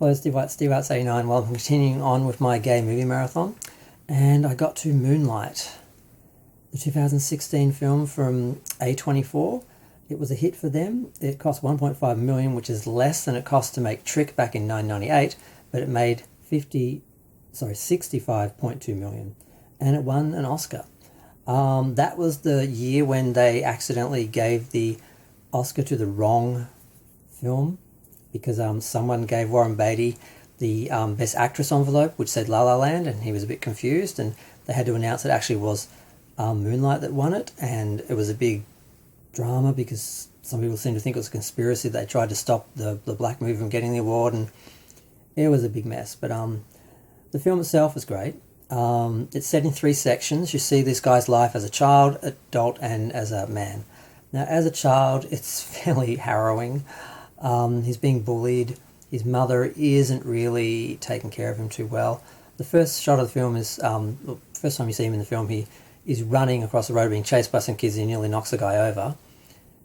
Hello, Steve Arts 89. Well, I'm continuing on with my gay movie marathon, and I got to Moonlight, the 2016 film from A24. It was a hit for them. It cost $1.5 million, which is less than it cost to make Trick back in 1998, but it made $65.2 million, and it won an Oscar. That was the year when they accidentally gave the Oscar to the wrong film, because someone gave Warren Beatty the Best Actress envelope, which said La La Land, and he was a bit confused, and they had to announce it actually was Moonlight that won it, and it was a big drama because some people seem to think it was a conspiracy. They tried to stop the black movie from getting the award, and it was a big mess. But the film itself was great. It's set in 3 sections. You see this guy's life as a child, adult, and as a man. Now, as a child, it's fairly harrowing. He's being bullied. His mother isn't really taking care of him too well. The first shot of the film is, first time you see him in the film, he is running across the road being chased by some kids. He nearly knocks the guy over.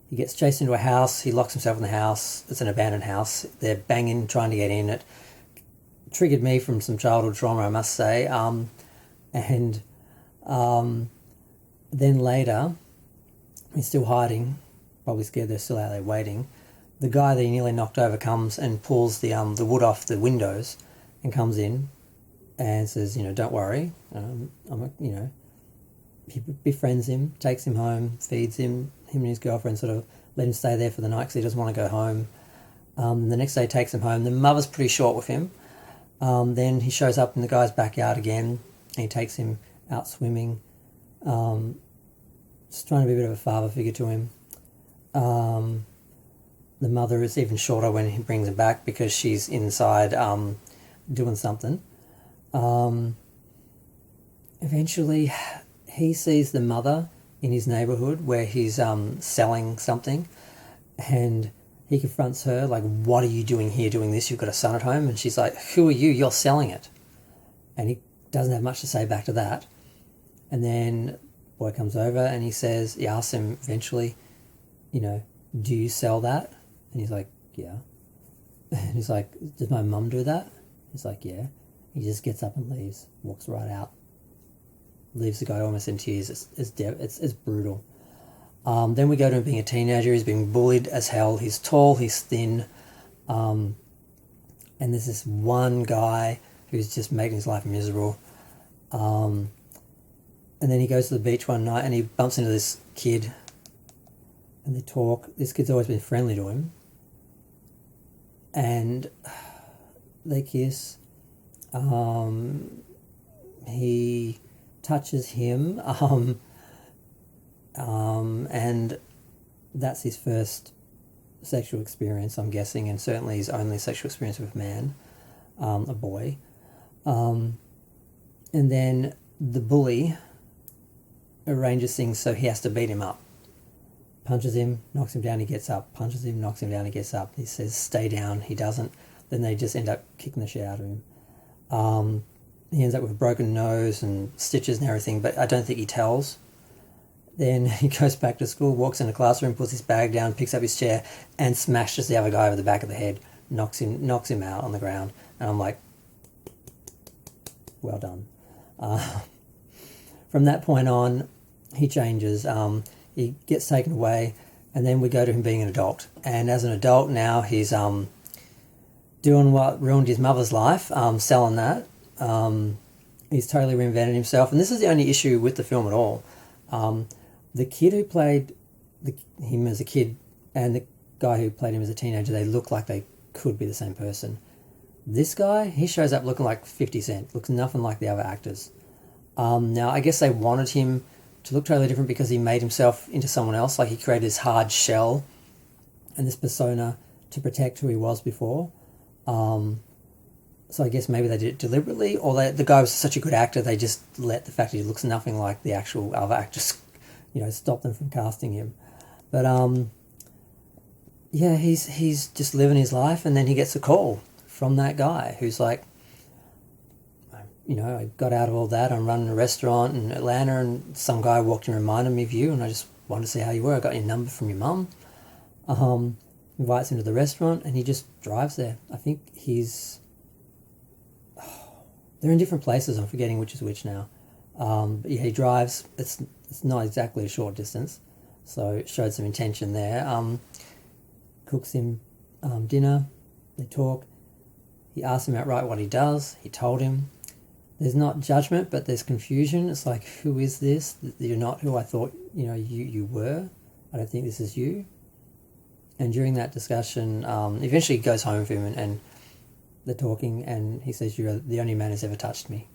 He gets chased into a house. He locks himself in the house. It's an abandoned house. They're banging, trying to get in. It triggered me from some childhood trauma, I must say. And then later, he's still hiding, probably scared they're still out there waiting. The guy that he nearly knocked over comes and pulls the wood off the windows and comes in and says, don't worry. He befriends him, takes him home, feeds him. Him and his girlfriend sort of let him stay there for the night because he doesn't want to go home. The next day takes him home. The mother's pretty short with him. Then he shows up in the guy's backyard again, and he takes him out swimming. Just trying to be a bit of a father figure to him. The mother is even shorter when he brings him back because she's inside doing something. Eventually, he sees the mother in his neighbourhood where he's selling something, and he confronts her, like, what are you doing here doing this? You've got a son at home. And she's like, who are you? You're selling it. And he doesn't have much to say back to that. And then the boy comes over and he asks him eventually, do you sell that? And he's like, yeah. And he's like, does my mum do that? He's like, yeah. He just gets up and leaves, walks right out. Leaves the guy almost in tears. It's brutal. Then we go to him being a teenager. He's being bullied as hell. He's tall, he's thin. And there's this one guy who's just making his life miserable. And then he goes to the beach one night and he bumps into this kid. And they talk. This kid's always been friendly to him. And they kiss. He touches him. And that's his first sexual experience, I'm guessing, and certainly his only sexual experience with a man, a boy. And then the bully arranges things so he has to beat him up. Punches him, knocks him down, he gets up. Punches him, knocks him down, he gets up. He says, stay down. He doesn't. Then they just end up kicking the shit out of him. He ends up with a broken nose and stitches and everything, but I don't think he tells. Then he goes back to school, walks in the classroom, puts his bag down, picks up his chair, and smashes the other guy over the back of the head, knocks him out on the ground. And I'm like, well done. From that point on, he changes. He gets taken away, and then we go to him being an adult. And as an adult now, he's doing what ruined his mother's life, selling that. He's totally reinvented himself, and this is the only issue with the film at all. The kid who played him as a kid and the guy who played him as a teenager, they look like they could be the same person. This guy, he shows up looking like 50 Cent, looks nothing like the other actors. Now, I guess they wanted him to look totally different because he made himself into someone else, like he created this hard shell and this persona to protect who he was before. So I guess maybe they did it deliberately, or the guy was such a good actor, they just let the fact that he looks nothing like the actual other actors, stop them from casting him. But yeah, he's just living his life, and then he gets a call from that guy who's like, I got out of all that, I'm running a restaurant in Atlanta, and some guy walked and reminded me of you, and I just wanted to see how you were. I got your number from your mum. Invites him to the restaurant, and he just drives there. I think he's They're in different places. I'm forgetting which is which now. But yeah, he drives. It's not exactly a short distance, so it showed some intention there. Cooks him dinner. They talk. He asks him outright what he does. He told him. There's not judgment, but there's confusion. It's like, who is this? You're not who I thought you were. I don't think this is you. And during that discussion, eventually he goes home with him and they're talking, and he says, "You're the only man who's ever touched me."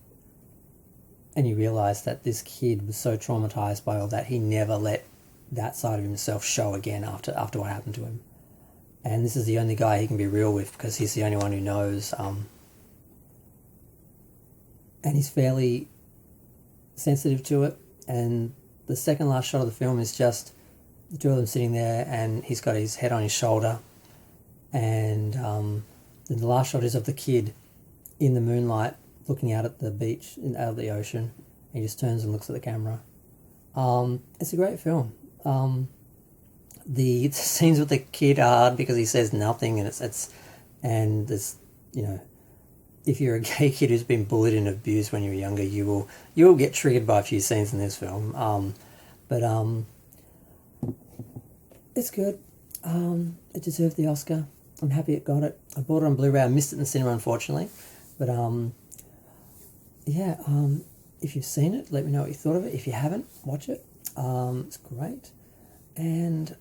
And you realise that this kid was so traumatised by all that, he never let that side of himself show again after what happened to him. And this is the only guy he can be real with because he's the only one who knows. And he's fairly sensitive to it. And the second last shot of the film is just the two of them sitting there, and he's got his head on his shoulder. And then the last shot is of the kid in the moonlight looking out at the beach, out of the ocean. He just turns and looks at the camera. It's a great film. The scenes with the kid are hard because he says nothing, and and there's, if you're a gay kid who's been bullied and abused when you were younger, you will get triggered by a few scenes in this film. But it's good. It deserved the Oscar. I'm happy it got it. I bought it on Blu-ray. I missed it in the cinema, unfortunately. But yeah, if you've seen it, let me know what you thought of it. If you haven't, watch it. It's great. And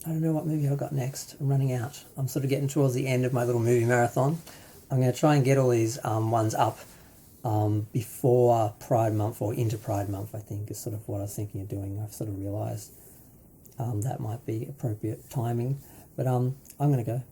I don't know what movie I've got next. I'm running out. I'm sort of getting towards the end of my little movie marathon. I'm going to try and get all these ones up before Pride Month or into Pride Month, I think, is sort of what I was thinking of doing. I've sort of realised that might be appropriate timing. But I'm going to go.